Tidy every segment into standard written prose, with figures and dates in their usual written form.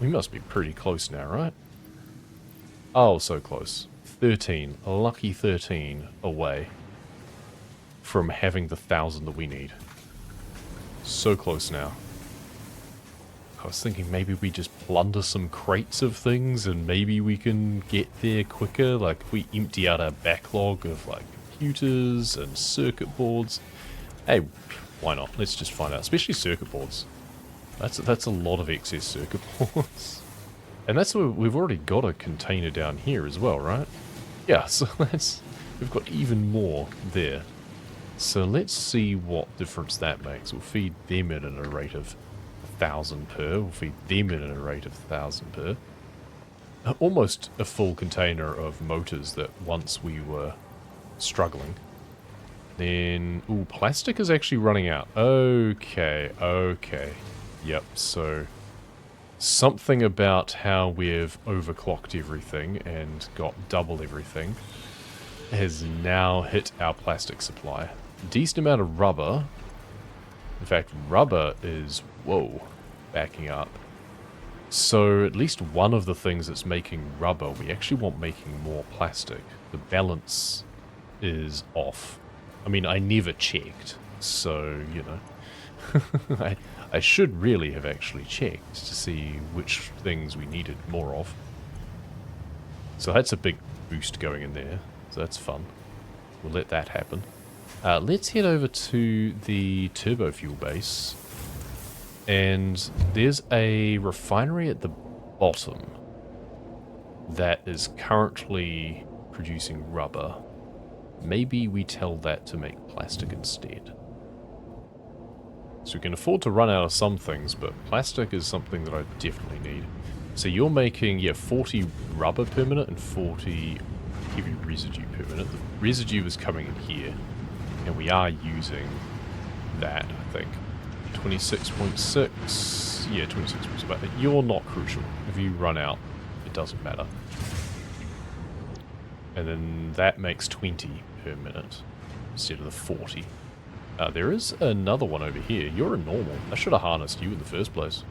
We must be pretty close now, right? Oh, so close. 13. A lucky 13 away from having the 1,000 that we need. So close now. I was thinking maybe we just plunder some crates of things and maybe we can get there quicker. Like, if we empty out our backlog of, like, computers and circuit boards. Hey, why not? Let's just find out. Especially circuit boards. That's a lot of excess circuit boards. And that's what we've already got a container down here as well, right? Yeah, so we've got even more there. So let's see what difference that makes. We'll feed them in at a rate of 1,000 per. We'll feed them in at a rate of 1,000 per. Almost a full container of motors that once we were struggling. Then, ooh, plastic is actually running out. Okay, okay. Yep, so something about how we've overclocked everything and got double everything has now hit our plastic supply. Decent amount of rubber. In fact, rubber is, whoa, backing up. So at least one of the things that's making rubber, we actually want making more plastic. The balance is off. I mean, I never checked, so, you know. I should really have actually checked to see which things we needed more of. So that's a big boost going in there, so that's fun. We'll let that happen. Let's head over to the turbo fuel base. And there's a refinery at the bottom that is currently producing rubber. Maybe we tell that to make plastic instead. So we can afford to run out of some things, but plastic is something that I definitely need. So you're making, yeah, 40 rubber per minute and 40 heavy residue per minute. The residue is coming in here, and we are using that, I think. 26.6, yeah, 26.6, but you're not crucial. If you run out, it doesn't matter. And then that makes 20 per minute instead of the 40. There is another one over here. You're a normal. I should have harnessed you in the first place.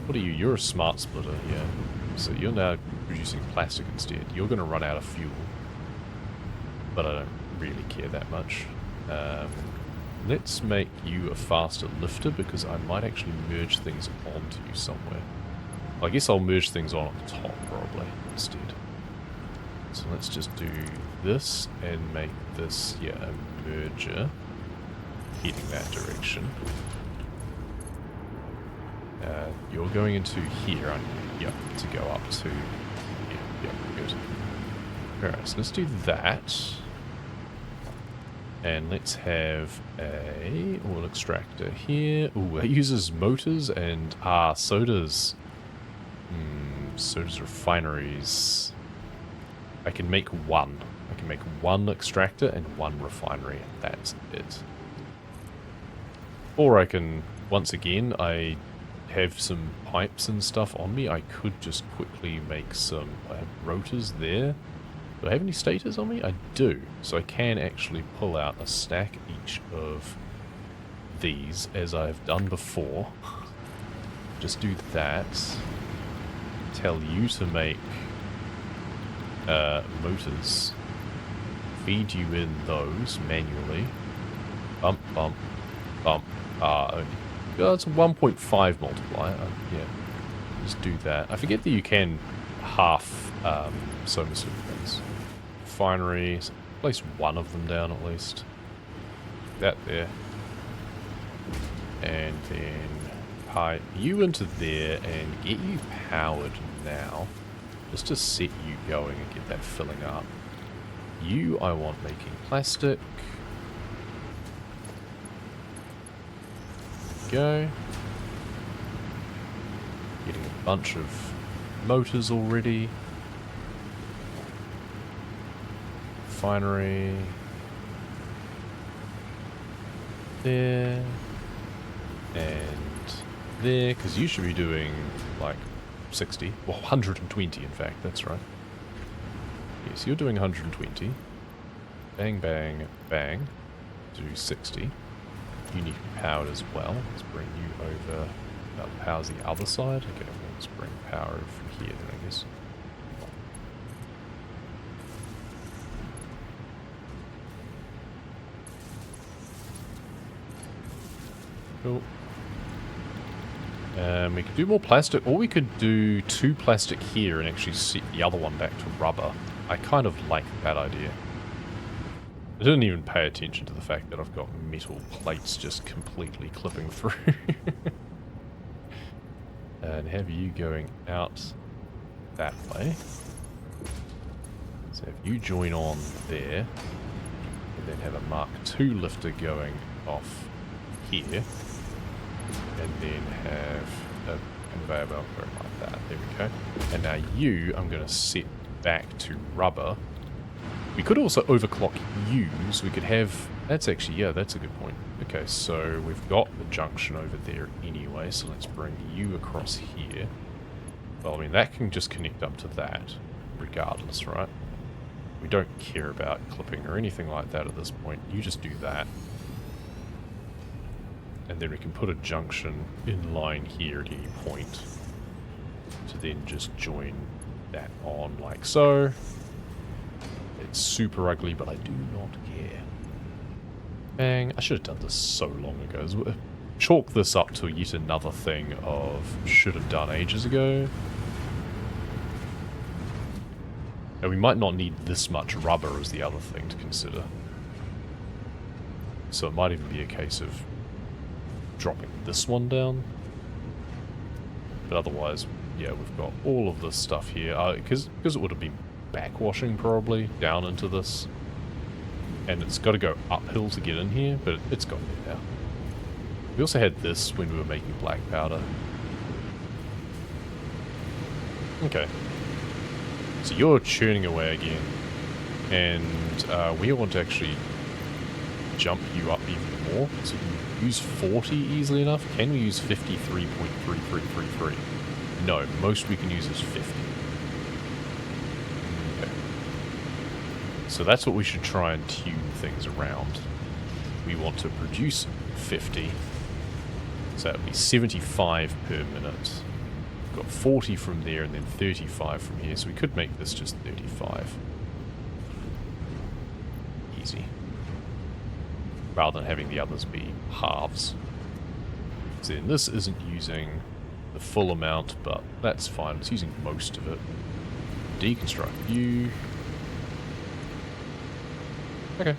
What are you? You're a smart splitter, yeah. So you're now producing plastic instead. You're going to run out of fuel. But I don't really care that much. Let's make you a faster lifter because I might actually merge things onto you somewhere. I guess I'll merge things on at the top probably instead. So let's just do this and make this, yeah, a merger heading that direction. You're going into here, aren't you? Yep, to go up to here. Yep, good. Alright, so let's do that. And let's have a oil extractor here. Ooh, it uses motors and, so does refineries. I can make one. I can make one extractor and one refinery, and that's it. Or I can, once again, I have some pipes and stuff on me. I could just quickly make some, I have rotors there. Do I have any stators on me? I do. So I can actually pull out a stack each of these, as I've done before. Just do that. Tell you to make motors. Feed you in those manually. Bump, bump, bump. It's a 1.5 multiplier. Yeah. Just do that. I forget that you can half so many things. Refinery. Place one of them down at least. That there. And then pipe you into there and get you powered now. Just to set you going and get that filling up. You, I want making plastic. Go. Getting a bunch of motors already. Refinery. There. And there, because you should be doing like 60. Well, 120 in fact, that's right. Yes, you're doing 120. Bang, bang, bang. Do 60. you need to be powered as well. Let's bring you over. Power's the other side. Okay, let's bring power over from here then, I guess. Cool. We could do more plastic, or we could do 2 plastic here and actually set the other one back to rubber. I kind of like that idea. I didn't even pay attention to the fact that I've got metal plates just completely clipping through. And have you going out that way. So if you join on there, and then have a Mark II lifter going off here, and then have a conveyor belt going like that. There we go. And now you, I'm going to set back to rubber. We could also overclock you, so we could have... That's actually, yeah, that's a good point. Okay, so we've got the junction over there anyway, so let's bring you across here. Well, I mean, that can just connect up to that, regardless, right? We don't care about clipping or anything like that at this point. You just do that. And then we can put a junction in line here at any point to then just join that on like so. It's super ugly, but I do not care. Bang. I should have done this so long ago. Chalk this up to yet another thing of should have done ages ago. And we might not need this much rubber as the other thing to consider. So it might even be a case of dropping this one down. But otherwise, yeah, we've got all of this stuff here. Because it would have been backwashing probably down into this. And it's got to go uphill to get in here, but it's got there now. We also had this when we were making black powder. Okay. So you're churning away again. And we want to actually jump you up even more. So we can use 40 easily enough. Can we use 53.3333? No, most we can use is 50. Okay. So that's what we should try and tune things around. We want to produce 50. So that would be 75 per minute. We've got 40 from there and then 35 from here. So we could make this just 35. Easy. Rather than having the others be halves. So then this isn't using the full amount, but that's fine. It's using most of it. Deconstruct you. Okay.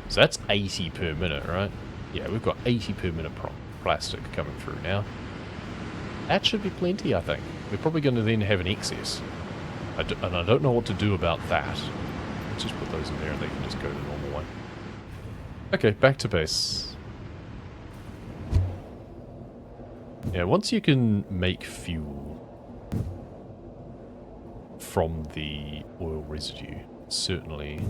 So that's 80 per minute, right? Yeah, we've got 80 per minute plastic coming through now. That should be plenty, I think. We're probably going to then have an excess. And I don't know what to do about that. Let's just put those in there and they can just go the normal way. Okay, back to base. Yeah, once you can make fuel from the oil residue, certainly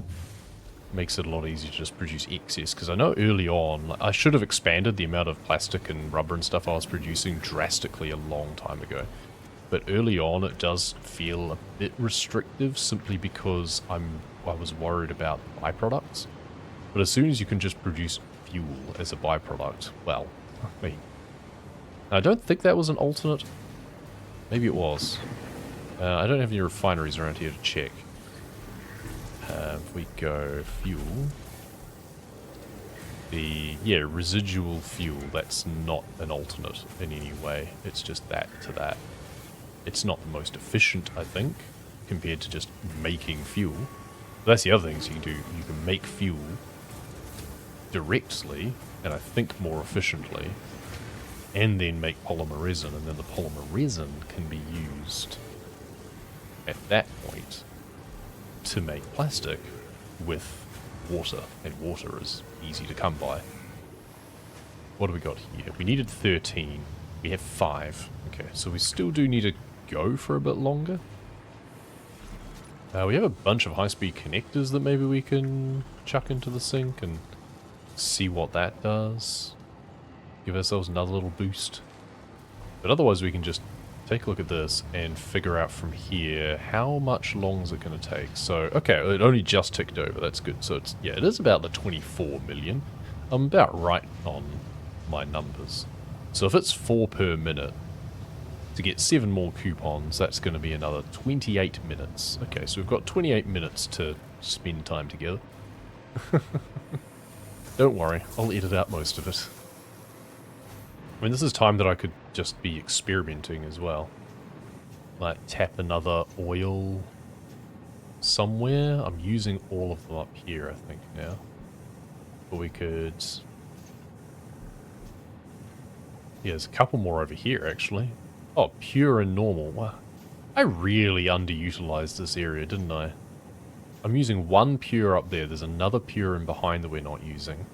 makes it a lot easier to just produce excess. Because I know early on, I should have expanded the amount of plastic and rubber and stuff I was producing drastically a long time ago. But early on, it does feel a bit restrictive simply because I was worried about byproducts. But as soon as you can just produce fuel as a byproduct, well, I mean, I don't think that was an alternate. Maybe it was. I don't have any refineries around here to check. If we go fuel, yeah, residual fuel, that's not an alternate in any way. It's just that to that. It's not the most efficient, I think, compared to just making fuel. But that's the other things you can do. You can make fuel directly, and I think more efficiently, and then make polymer resin, and then the polymer resin can be used at that point to make plastic with water, and water is easy to come by. What do we got here? We needed 13. We have 5. Okay, so we still do need to go for a bit longer. We have a bunch of high-speed connectors that maybe we can chuck into the sink and see what that does. Give ourselves another little boost. But otherwise we can just take a look at this and figure out from here how much long is it going to take. So, okay, it only just ticked over. That's good. So, it's, yeah, it is about the 24 million. I'm about right on my numbers. So if it's 4 per minute, to get 7 more coupons, that's going to be another 28 minutes. Okay, so we've got 28 minutes to spend time together. Don't worry, I'll edit out most of it. I mean, this is time that I could just be experimenting as well. Like, tap another oil somewhere. I'm using all of them up here, I think, now. But we could... Yeah, there's a couple more over here, actually. Oh, pure and normal. Wow. I really underutilized this area, didn't I? I'm using one pure up there. There's another pure in behind that we're not using.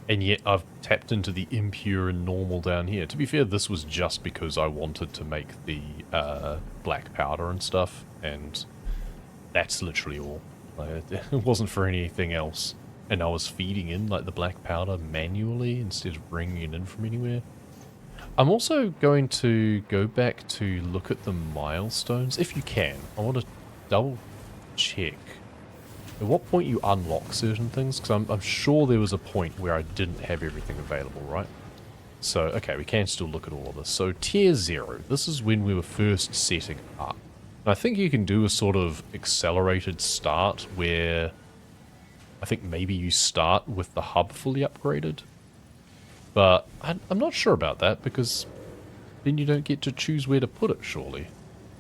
And yet I've tapped into the impure and normal down here. To be fair, this was just because I wanted to make the black powder and stuff. And that's literally all. Like, it wasn't for anything else. And I was feeding in like the black powder manually instead of bringing it in from anywhere. I'm also going to go back to look at the milestones, if you can. I want to double check at what point you unlock certain things, because I'm sure there was a point where I didn't have everything available, right? So, okay, we can still look at all of this. So, Tier 0, this is when we were first setting up. And I think you can do a sort of accelerated start where I think maybe you start with the hub fully upgraded. But I'm not sure about that, because then you don't get to choose where to put it, surely.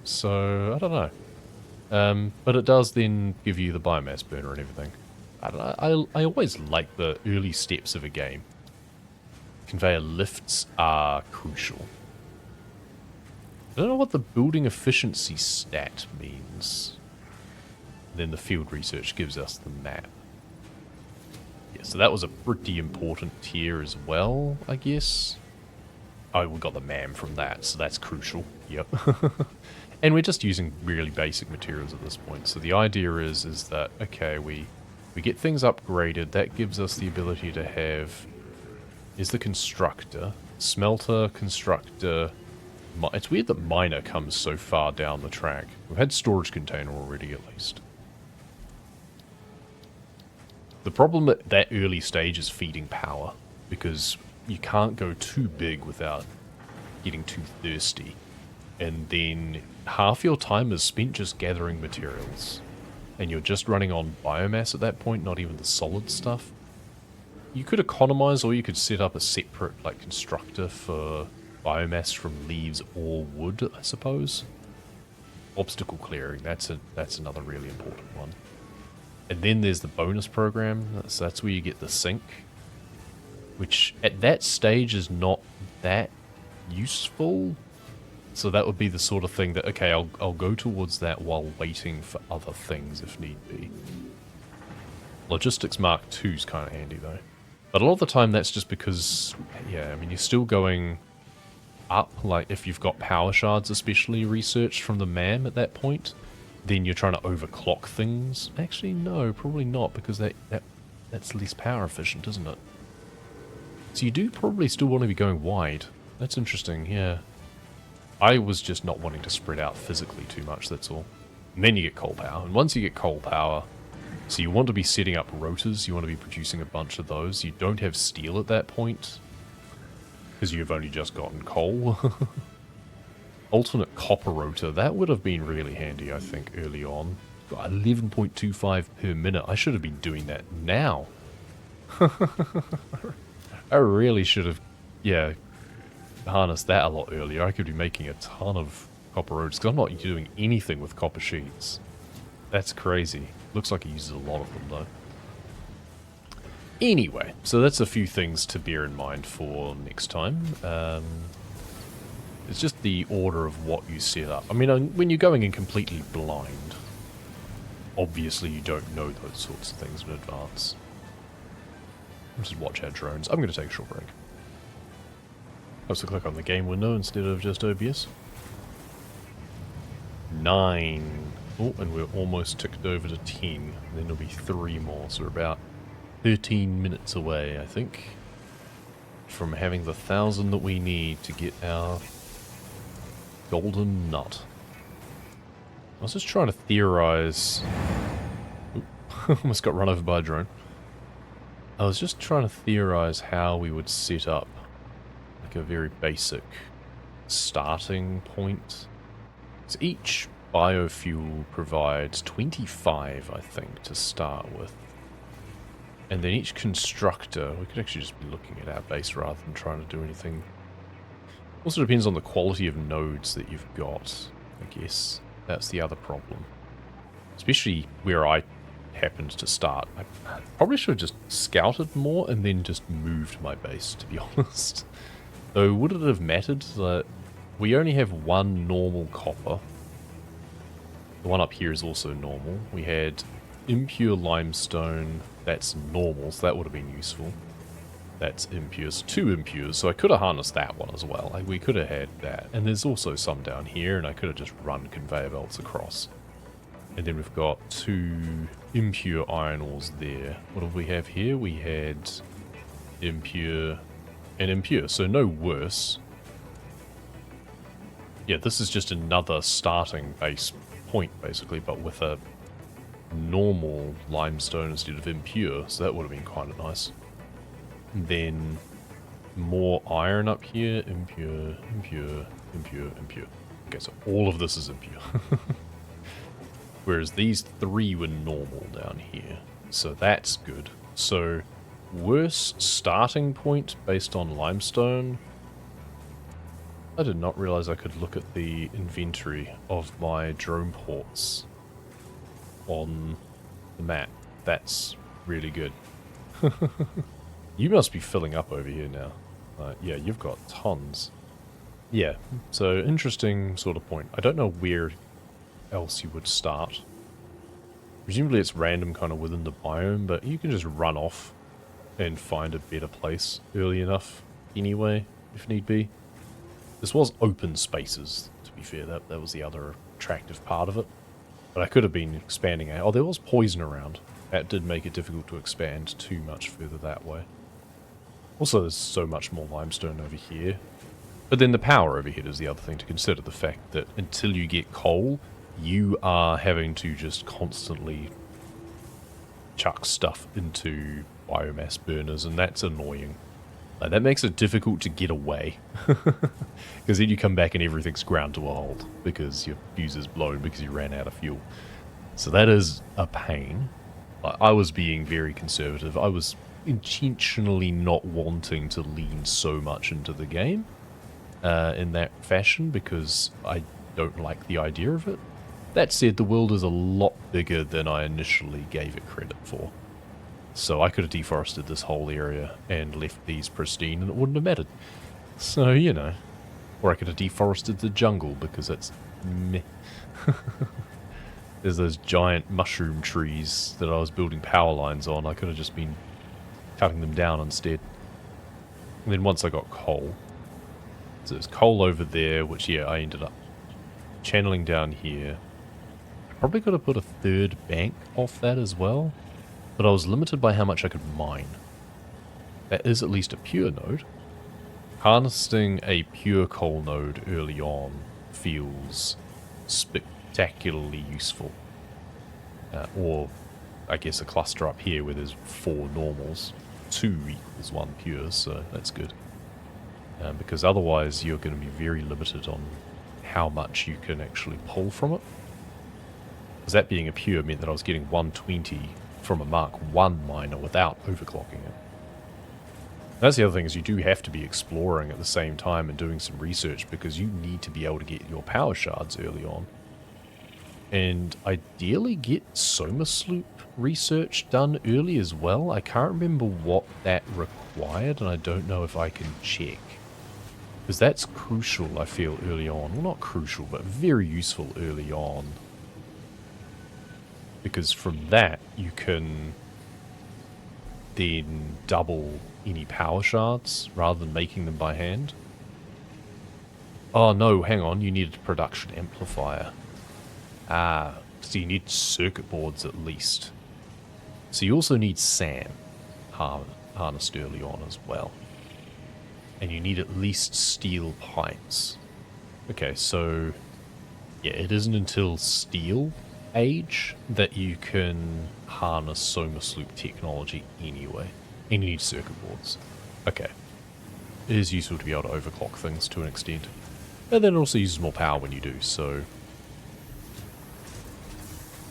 So, I don't know. But it does then give you the biomass burner and everything. I don't know, I always like the early steps of a game. Conveyor lifts are crucial. I don't know what the building efficiency stat means. Then the field research gives us the map. Yeah, so that was a pretty important tier as well, I guess. Oh, we got the MAM from that, so that's crucial. Yep. And we're just using really basic materials at this point. So the idea is that, okay, we get things upgraded. That gives us the ability to have... is the constructor. Smelter, constructor... It's weird that miner comes so far down the track. We've had storage container already, at least. The problem at that early stage is feeding power, because you can't go too big without getting too thirsty. And then half your time is spent just gathering materials. And you're just running on biomass at that point, not even the solid stuff. You could economize, or you could set up a separate like constructor for biomass from leaves or wood, I suppose. Obstacle clearing, that's another really important one. And then there's the bonus program, so that's where you get the sink. Which at that stage is not that useful. So that would be the sort of thing that, okay, I'll go towards that while waiting for other things if need be. Logistics Mark II is kind of handy though. But a lot of the time that's just because, yeah, I mean, you're still going up, like if you've got power shards especially researched from the MAM at that point, then you're trying to overclock things. Actually, no, probably not, because that's less power efficient, isn't it? So you do probably still want to be going wide. That's interesting, yeah. I was just not wanting to spread out physically too much, that's all. And then you get coal power. And once you get coal power, so you want to be setting up rotors, you want to be producing a bunch of those. You don't have steel at that point, because you've only just gotten coal. Alternate copper rotor, that would have been really handy, I think, early on. Got 11.25 per minute. I should have been doing that now. I really should have, yeah, harnessed that a lot earlier. I could be making a ton of copper rods, because I'm not doing anything with copper sheets. That's crazy. Looks like he uses a lot of them, though. Anyway, so that's a few things to bear in mind for next time. It's just the order of what you set up. I mean, when you're going in completely blind, obviously you don't know those sorts of things in advance. Let's just watch our drones. I'm going to take a short break. I also click on the game window instead of just OBS. 9. Oh, and we're almost ticked over to 10. Then there'll be 3 more, so we're about 13 minutes away, I think, from having the 1,000 that we need to get our golden nut. I was just trying to theorize... Oop, almost got run over by a drone. I was just trying to theorize how we would set up like a very basic starting point. So each biofuel provides 25, I think, to start with. And then each constructor, we could actually just be looking at our base rather than trying to do anything. Also depends on the quality of nodes that you've got, I guess. That's the other problem. Especially where I happened to start. I probably should have just scouted more and then just moved my base, to be honest. Though, would it have mattered that we only have one normal copper? The one up here is also normal. We had impure limestone, that's normal, so that would have been useful. That's impure, so 2 impures, so I could have harnessed that one as well. Like, we could have had that. And there's also some down here, and I could have just run conveyor belts across. And then we've got 2 impure iron ores there. What do we have here? We had impure and impure, so no worse. Yeah, this is just another starting base point, basically, but with a normal limestone instead of impure, so that would have been kind of nice. And then more iron up here. Impure, impure, impure, impure. Okay, so all of this is impure. Whereas these 3 were normal down here. So that's good. So, worse starting point based on limestone. I did not realize I could look at the inventory of my drone ports on the map. That's really good. You must be filling up over here now. Yeah, you've got tons. Yeah, so interesting sort of point. I don't know where else you would start. Presumably it's random kind of within the biome, but you can just run off and find a better place early enough anyway, if need be. This was open spaces, to be fair. That was the other attractive part of it. But I could have been expanding out. Oh, there was poison around. That did make it difficult to expand too much further that way. Also, there's so much more limestone over here. But then the power overhead is the other thing to consider. The fact that until you get coal, you are having to just constantly chuck stuff into biomass burners, and that's annoying. That makes it difficult to get away. Because then you come back and everything's ground to a halt because your fuse is blown because you ran out of fuel. So that is a pain. I was being very conservative. I was intentionally not wanting to lean so much into the game in that fashion because I don't like the idea of it. That said, the world is a lot bigger than I initially gave it credit for. So I could have deforested this whole area and left these pristine and it wouldn't have mattered. So, you know. Or I could have deforested the jungle because it's meh. There's those giant mushroom trees that I was building power lines on. I could have just been cutting them down instead. And then once I got coal. So there's coal over there, which, yeah, I ended up channeling down here. I probably could have put a 3rd bank off that as well. But I was limited by how much I could mine. That is at least a pure node. Harnessing a pure coal node early on feels spectacularly useful. Or, I guess, a cluster up here where there's 4 normals. 2 equals 1 pure, so that's good. Because otherwise you're going to be very limited on how much you can actually pull from it. Because that being a pure meant that I was getting 120 from a Mark 1 miner without overclocking it. That's the other thing, is you do have to be exploring at the same time and doing some research because you need to be able to get your power shards early on. And ideally get Soma Sloop research done early as well. I can't remember what that required and I don't know if I can check. Because that's crucial, I feel, early on. Well, not crucial, but very useful early on. Because from that, you can then double any power shards rather than making them by hand. Oh no, hang on, you need a production amplifier. Ah, so you need circuit boards at least. So you also need SAM harnessed early on as well. And you need at least steel pipes. Okay, so yeah, it isn't until steel age that you can harness Soma Sloop technology anyway. And you need circuit boards. Okay. It is useful to be able to overclock things to an extent. And then it also uses more power when you do, so...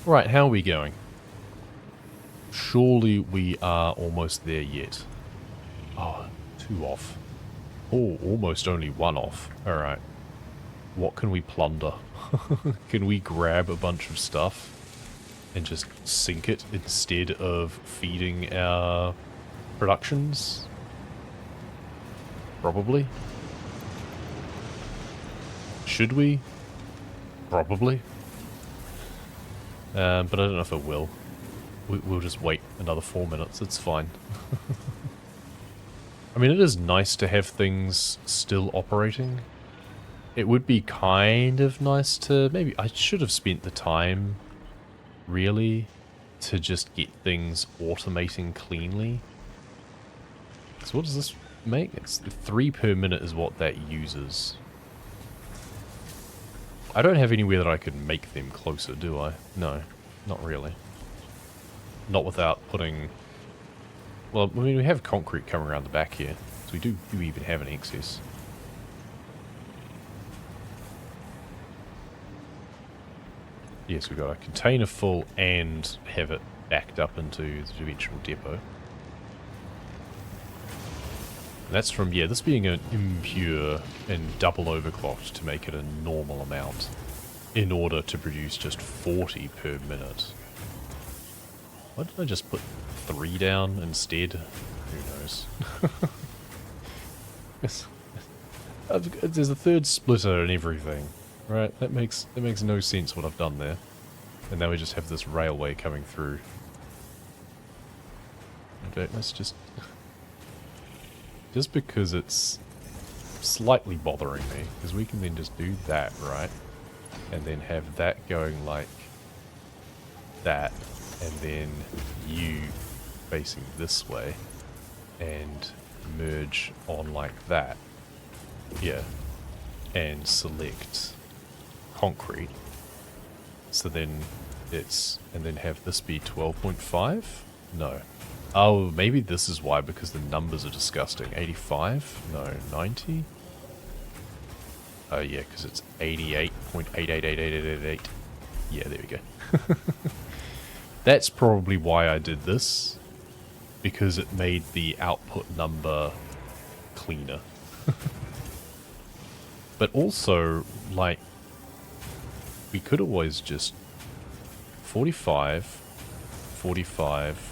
Right, how are we going? Surely we are almost there yet. Oh, 2 off. Oh, almost only 1 off. Alright. What can we plunder? Can we grab a bunch of stuff and just sink it instead of feeding our productions? Probably. Should we? Probably. But I don't know if it will. We'll just wait another 4 minutes, it's fine. I mean, it is nice to have things still operating. It would be kind of nice to... Maybe I should have spent the time, really, to just get things automating cleanly. So what does this make? It's 3 per minute is what that uses. I don't have anywhere that I could make them closer, do I? No, not really. Not without putting... Well, I mean, we have concrete coming around the back here, so we do even have an excess. Yes, we've got a container full and have it backed up into the dimensional depot. And that's from, yeah, this being an impure and double overclocked to make it a normal amount in order to produce just 40 per minute. Why did I just put 3 down instead? Who knows? Yes. There's a 3rd splitter and everything, right? That makes no sense what I've done there. And now we just have this railway coming through. Okay, let's just... Just because it's slightly bothering me, because we can then just do that, right? And then have that going like that, and then you facing this way, and merge on like that. Yeah. And select concrete. So then it's, and then have this be 12.5? No. Oh, maybe this is why, because the numbers are disgusting. 85? No, 90? Oh yeah, because it's 88.888888. Yeah, there we go. That's probably why I did this. Because it made the output number cleaner. But also, like, we could always just 45, 45,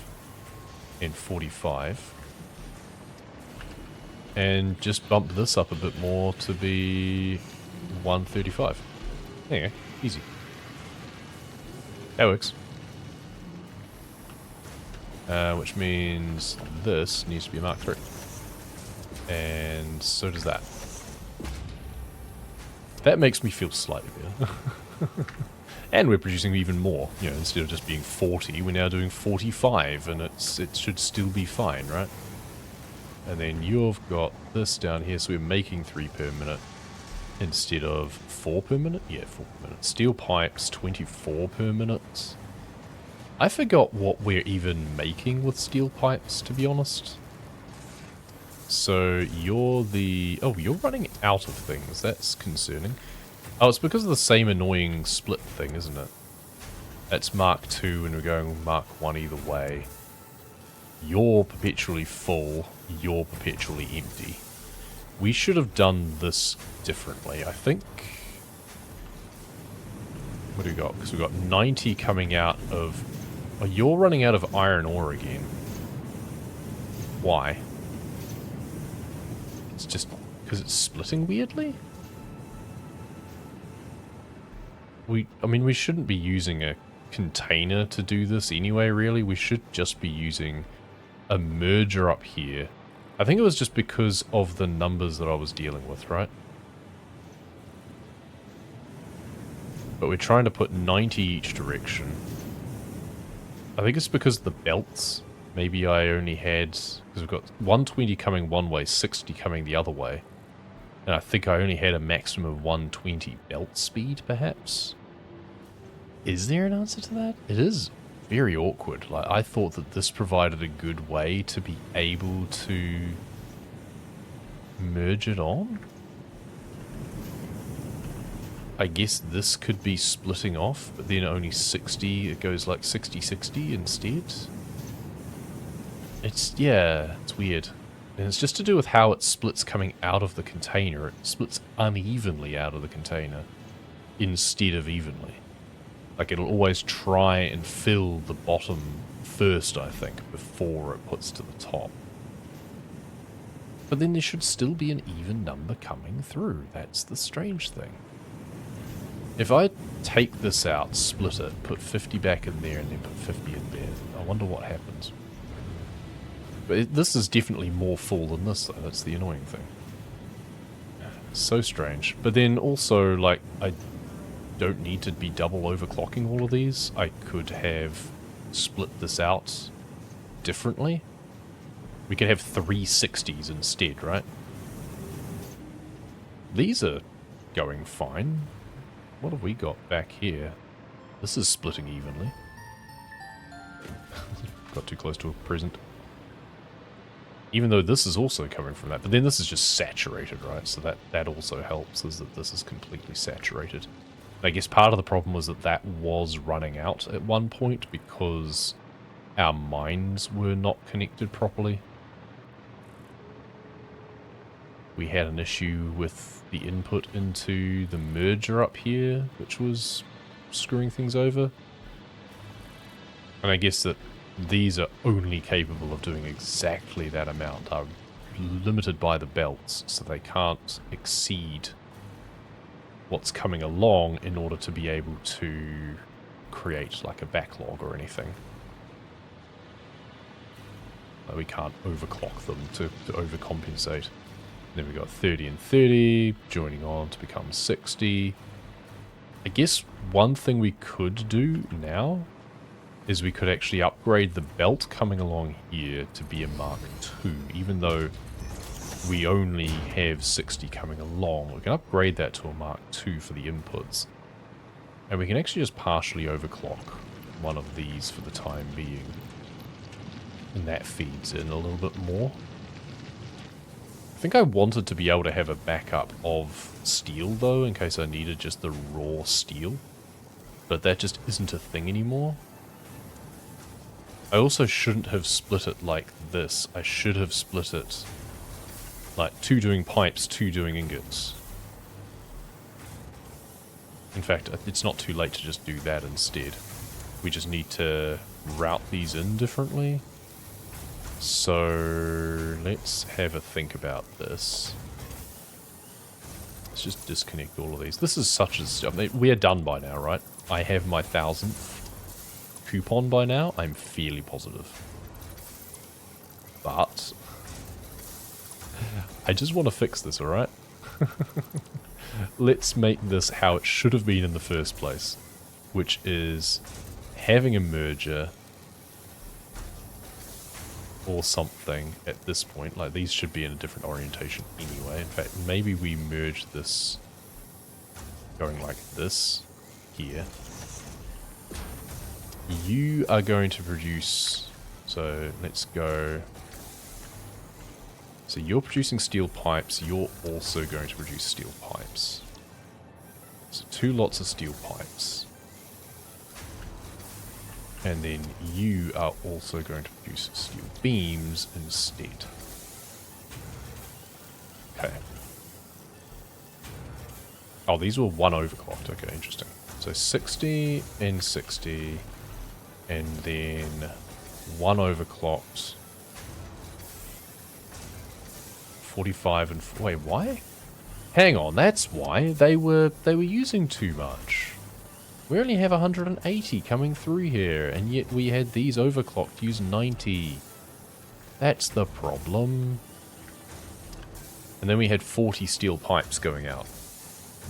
and 45, and just bump this up a bit more to be 135. There you go, easy. That works. Which means this needs to be a Mark III. And so does that. That makes me feel slightly better. And we're producing even more. You know, instead of just being 40, we're now doing 45, and it should still be fine, right? And then you've got this down here, so we're making 3 per minute instead of 4 per minute? Yeah, 4 per minute. Steel pipes, 24 per minute. I forgot what we're even making with steel pipes, to be honest. So you're the... Oh, you're running out of things. That's concerning. Oh, it's because of the same annoying split thing, isn't it? That's Mark II and we're going Mark I either way. You're perpetually full. You're perpetually empty. We should have done this differently, I think. What do we got? Because we've got 90 coming out of... Oh, you're running out of iron ore again. Why? It's just because it's splitting weirdly? I mean, we shouldn't be using a container to do this anyway, really. We should just be using a merger up here. I think it was just because of the numbers that I was dealing with, right? But we're trying to put 90 each direction. I think it's because of the belts. Maybe I only had... Because we've got 120 coming one way, 60 coming the other way. And I think I only had a maximum of 120 belt speed, perhaps? Is there an answer to that? It is very awkward. Like, I thought that this provided a good way to be able to merge it on. I guess this could be splitting off, but then only 60, it goes like 60-60 instead. Yeah, it's weird. And it's just to do with how it splits coming out of the container. It splits unevenly out of the container instead of evenly. Like, it'll always try and fill the bottom first, I think, before it puts to the top. But then there should still be an even number coming through. That's the strange thing. If I take this out, split it, put 50 back in there, and then put 50 in there, I wonder what happens. But this is definitely more full than this, though. That's the annoying thing. So strange. But then also, like, I don't need to be double overclocking all of these. I could have split this out differently. We could have 360s instead, right? These are going fine. What have we got back here? This is splitting evenly. Got too close to a present. Even though this is also coming from that. But then this is just saturated, right? So that also helps, is that this is completely saturated. I guess part of the problem was that was running out at one point because our mines were not connected properly. We had an issue with the input into the merger up here, which was screwing things over. And I guess that these are only capable of doing exactly that amount, are limited by the belts, so they can't exceed what's coming along in order to be able to create like a backlog or anything. We can't overclock them to overcompensate. Then we got 30 and 30, joining on to become 60. I guess one thing we could do now is we could actually upgrade the belt coming along here to be a Mark II, even though we only have 60 coming along. We can upgrade that to a Mark II for the inputs. And we can actually just partially overclock one of these for the time being. And that feeds in a little bit more. I think I wanted to be able to have a backup of steel, though, in case I needed just the raw steel. But that just isn't a thing anymore. I also shouldn't have split it like this. I should have split it like 2 doing pipes, 2 doing ingots. In fact, it's not too late to just do that instead. We just need to route these in differently. So let's have a think about this. Let's just disconnect all of these. This is such a... I mean, we're done by now, right? I have my 1000th coupon by now. I'm fairly positive. But I just want to fix this, alright? Let's make this how it should have been in the first place, which is having a merger or something at this point. Like, these should be in a different orientation anyway. In fact, maybe we merge this going like this here. You are going to produce... So, let's go... So you're producing steel pipes, you're also going to produce steel pipes. So 2 lots of steel pipes. And then you are also going to produce steel beams instead. Okay. Oh, these were 1 overclocked. Okay, interesting. So 60 and 60. And then 1 overclocked. 45 and... Wait, why? Hang on, that's why. They were using too much. We only have 180 coming through here, and yet we had these overclocked use 90. That's the problem. And then we had 40 steel pipes going out.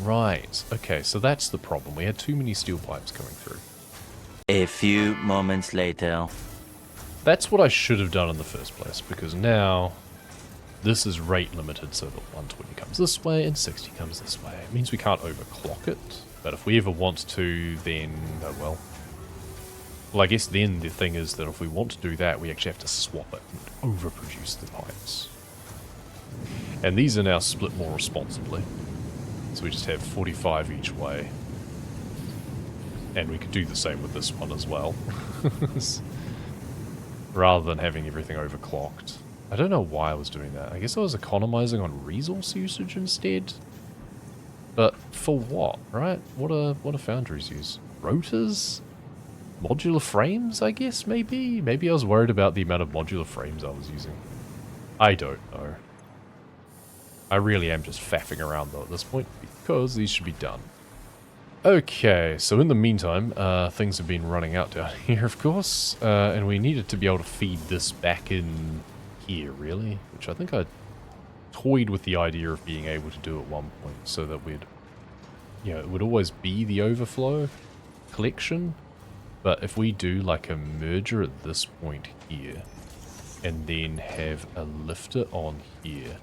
Right, okay, so that's the problem. We had too many steel pipes coming through. A few moments later. That's what I should have done in the first place, because now this is rate limited, so that 120 comes this way and 60 comes this way. It means we can't overclock it, but if we ever want to, then, oh well. Well, I guess then the thing is that if we want to do that, we actually have to swap it and overproduce the pipes. And these are now split more responsibly. So we just have 45 each way. And we could do the same with this one as well. Rather than having everything overclocked. I don't know why I was doing that. I guess I was economizing on resource usage instead. But for what, right? What do foundries use? Rotors? Modular frames, I guess, maybe? Maybe I was worried about the amount of modular frames I was using. I don't know. I really am just faffing around though at this point, because these should be done. Okay, so in the meantime, things have been running out down here, of course, and we needed to be able to feed this back in here, really, which I think I toyed with the idea of being able to do at one point, so that we'd, you know, it would always be the overflow collection, but if we do like a merger at this point here, and then have a lifter on here,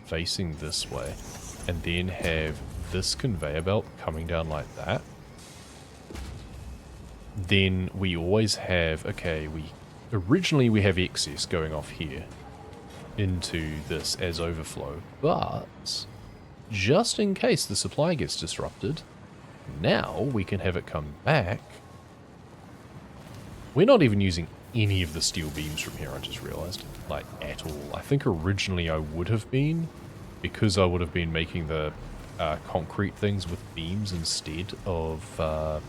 facing this way, and then have this conveyor belt coming down like that, then we always have, okay, originally we have excess going off here into this as overflow, but just in case the supply gets disrupted, now we can have it come back. We're not even using any of the steel beams from here, I just realized, like at all. I think originally I would have been, because I would have been making the concrete things with beams instead of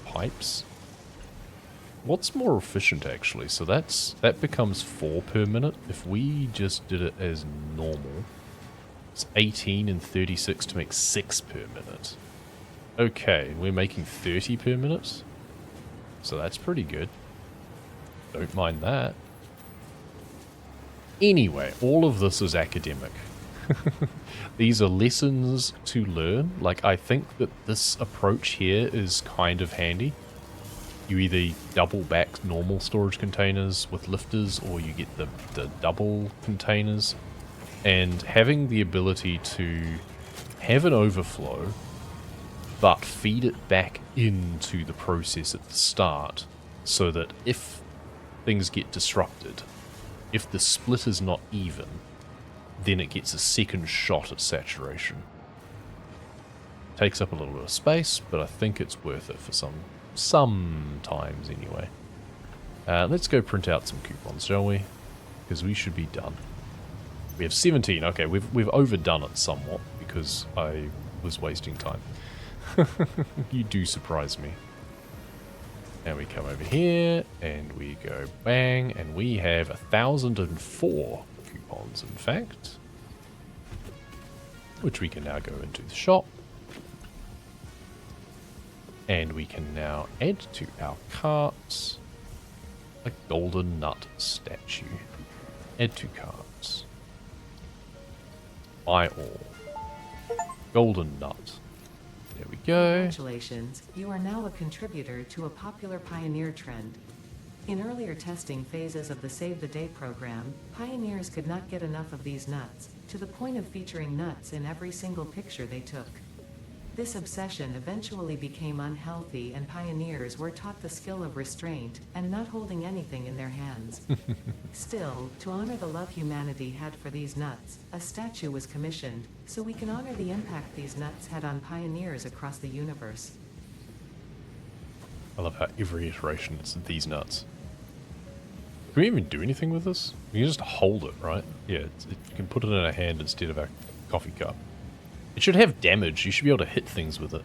pipes. What's more efficient, actually? So that becomes 4 per minute. If we just did it as normal, it's 18 and 36 to make 6 per minute. Okay, we're making 30 per minute, so that's pretty good. Don't mind that. Anyway, all of this is academic. These are lessons to learn. Like, I think that this approach here is kind of handy. You either double back normal storage containers with lifters, or you get the double containers. And having the ability to have an overflow, but feed it back into the process at the start, so that if things get disrupted, if the split is not even, then it gets a second shot at saturation. Takes up a little bit of space, but I think it's worth it for sometimes anyway. Let's go print out some coupons, shall we? Because we should be done. We have 17. Okay, we've overdone it somewhat because I was wasting time. You do surprise me. And we come over here, and we go bang, and we have 1,004 coupons, in fact. Which we can now go into the shop. And we can now add to our cart a golden nut statue. Add to carts. Buy all. Golden nut. There we go. Congratulations, you are now a contributor to a popular Pioneer trend. In earlier testing phases of the Save the Day program, pioneers could not get enough of these nuts, to the point of featuring nuts in every single picture they took. This obsession eventually became unhealthy, and pioneers were taught the skill of restraint and not holding anything in their hands. Still, to honor the love humanity had for these nuts, a statue was commissioned, so we can honor the impact these nuts had on pioneers across the universe. I love how every iteration it's these nuts. Can we even do anything with this? We can just hold it, right? Yeah, you can put it in a hand instead of a coffee cup. It should have damage. You should be able to hit things with it.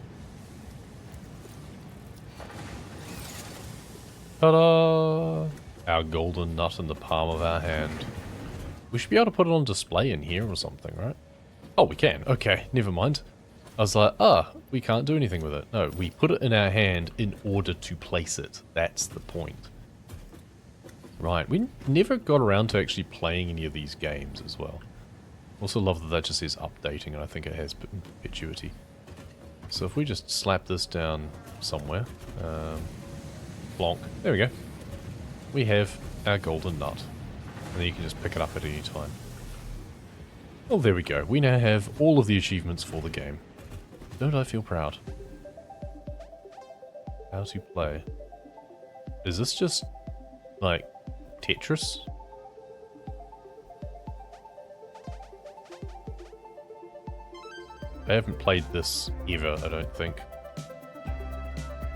Ta-da! Our golden nut in the palm of our hand. We should be able to put it on display in here or something, right? Oh, we can. Okay, never mind. I was like, we can't do anything with it. No, we put it in our hand in order to place it. That's the point. Right, we never got around to actually playing any of these games as well. Also love that that just says updating, and I think it has perpetuity. So if we just slap this down somewhere, blonk, there we go. We have our golden nut, and then you can just pick it up at any time. Oh, there we go. We now have all of the achievements for the game. Don't I feel proud? How to play. Is this just Like, Tetris? I haven't played this ever, I don't think.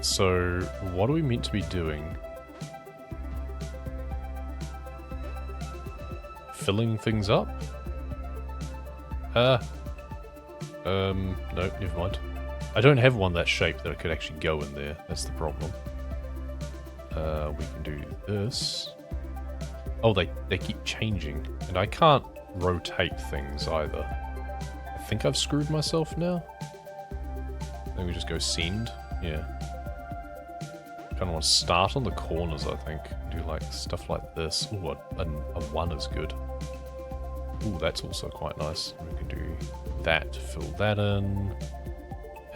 So, what are we meant to be doing? Filling things up? No, never mind. I don't have one that shape that I could actually go in there. That's the problem. We can do this. Oh, they keep changing. And I can't rotate things either. I think I've screwed myself now. Then we just go send. Yeah. Kind of want to start on the corners, I think. Do like stuff like this. Ooh, a 1 is good. Ooh, that's also quite nice. We can do that, fill that in.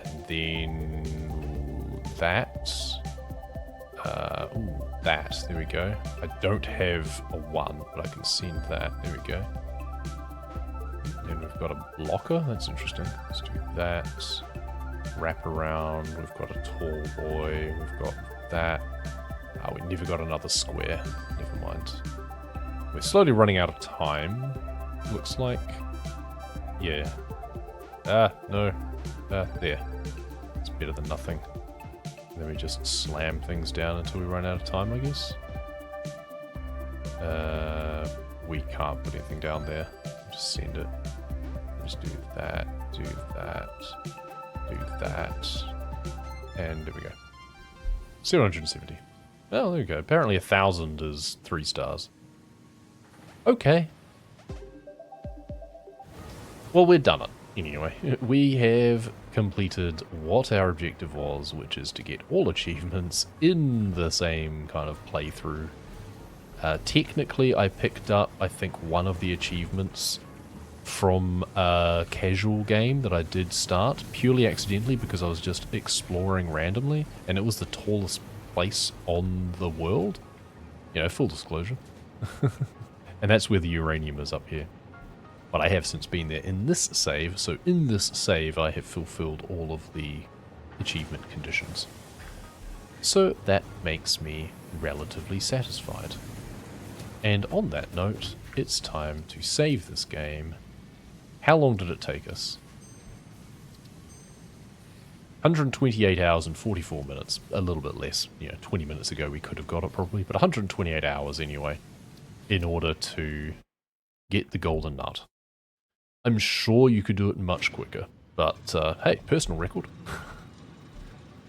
And then that. Ooh, that. There we go. I don't have a 1, but I can send that. There we go. Then we've got a blocker. That's interesting. Let's do that. Wrap around. We've got a tall boy. We've got that. Oh, we never got another square. Never mind. We're slowly running out of time. Looks like. Yeah. No. There. It's better than nothing. And then we just slam things down until we run out of time, I guess. We can't put anything down there. Just send it. Just do that, do that, do that. And there we go. 770. Oh, there we go. Apparently 1,000 is 3 stars. Okay. Well, we've done it. Anyway, we have completed what our objective was, which is to get all achievements in the same kind of playthrough. Technically, I picked up, I think, one of the achievements from a casual game that I did start, purely accidentally because I was just exploring randomly, and it was the tallest place on the world. You know, full disclosure. And that's where the uranium is, up here. But I have since been there in this save, so in this save I have fulfilled all of the achievement conditions. So that makes me relatively satisfied. And on that note, it's time to save this game. How long did it take us? 128 hours and 44 minutes. A little bit less. You know, 20 minutes ago we could have got it probably, but 128 hours anyway, in order to get the golden nut. I'm sure you could do it much quicker, but hey, personal record.